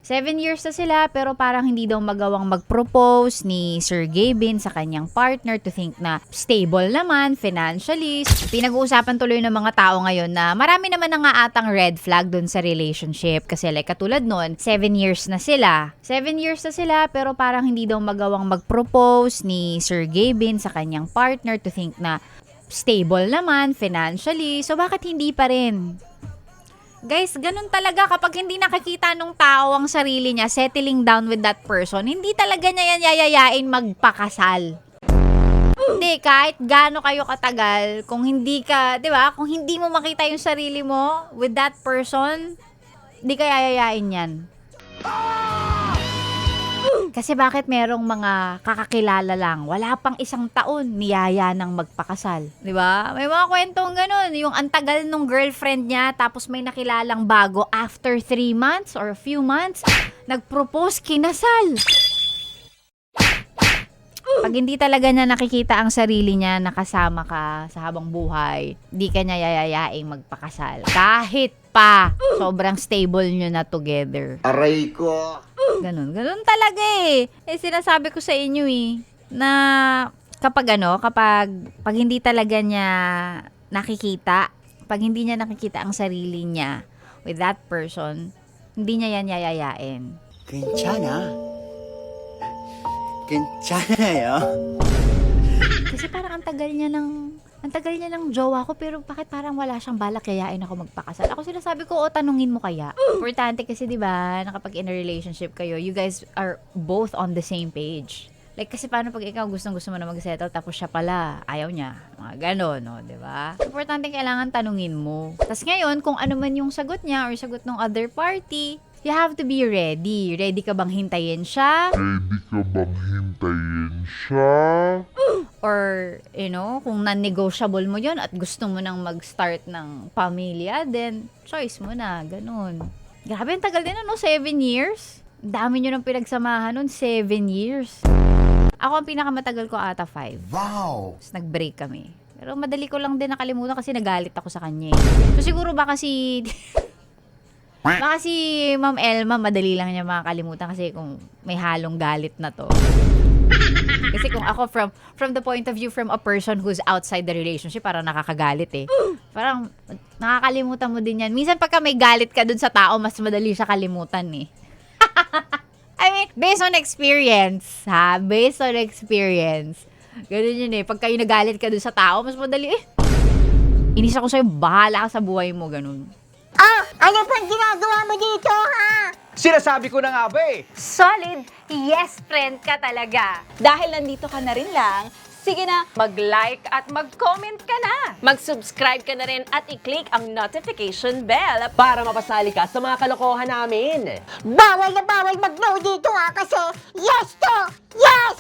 7 years na sila pero parang hindi daw magawang mag-propose ni Sir Gavin sa kanyang partner to think na stable naman financially. Pinag-uusapan tuloy ng mga tao ngayon na marami naman na nga atang red flag dun sa relationship kasi like katulad nun, 7 years na sila. 7 years na sila pero parang hindi daw magawang mag-propose ni Sir Gavin sa kanyang partner to think na stable naman financially. So bakit hindi pa rin? Guys, ganun talaga kapag hindi nakikita nung tao ang sarili niya settling down with that person, hindi talaga niya yan yayayain magpakasal. Hindi, kahit gaano kayo katagal, kung hindi ka, di ba, kung hindi mo makita yung sarili mo with that person, hindi ka yayayain yan. Kasi bakit merong mga kakakilala lang, wala pang 1 taon, niyaya ng magpakasal. Di ba? May mga kwentong ganun. Yung antagal nung girlfriend niya, tapos may nakilalang bago after 3 months or a few months, nag-propose, kinasal. Pag hindi talaga niya nakikita ang sarili niya, nakasama ka sa habang buhay, di ka niya yayayaing magpakasal. Kahit pa, sobrang stable nyo na together. Aray ko. Ganun talaga eh. Sinasabi ko sa inyo na kapag pag hindi talaga niya nakikita, pag hindi niya nakikita ang sarili niya with that person, hindi niya yan yayayain. 괜찮아요. Kasi parang ang tagal niya ng jowa ko, pero bakit parang wala siyang balak yayain ako magpakasal? Ako sinasabi ko, tanungin mo kaya. Importante kasi 'di ba, na kapag in a relationship kayo, you guys are both on the same page. Like kasi paano pag ikaw gusto mo na mag-settle tapos siya pala ayaw niya. Mga ganon, no, 'di ba? Importante kailangan tanungin mo. Tapos ngayon, kung ano man yung sagot niya or sagot ng other party, you have to be ready. Ready ka bang hintayin siya? Or, kung non-negotiable mo yon at gusto mo nang mag-start ng pamilya, then choice mo na, ganun. Grabe, ang tagal din 7 years? Dami nyo nang pinagsamahan nun, 7 years. Ako, ang pinakamatagal ko ata 5. Wow! Tapos nag-break kami. Pero madali ko lang din nakalimutan kasi nagalit ako sa kanya. So siguro baka si Ma'am Elma, madali lang niya makakalimutan kasi kung may halong galit na to. Kasi kung ako from the point of view from a person who's outside the relationship, parang nakakagalit eh. Parang nakakalimutan mo din yan. Minsan pagka may galit ka dun sa tao, mas madali siya kalimutan eh. I mean, based on experience, ha? Based on experience. Ganun yun eh. Pag kayo nagalit ka dun sa tao, mas madali eh. Inis ako sa'yo, bahala ka sa buhay mo, ganun. Ano pang ginagawa mo dito, ha? Sinasabi ko na nga ba eh. Solid yes friend ka talaga. Dahil nandito ka na rin lang, sige na, mag-like at mag-comment ka na. Mag-subscribe ka na rin at i-click ang notification bell Para mapasali ka sa mga kalokohan namin. Bawal na bawal mag-no dito, ha? Kasi yes to yes!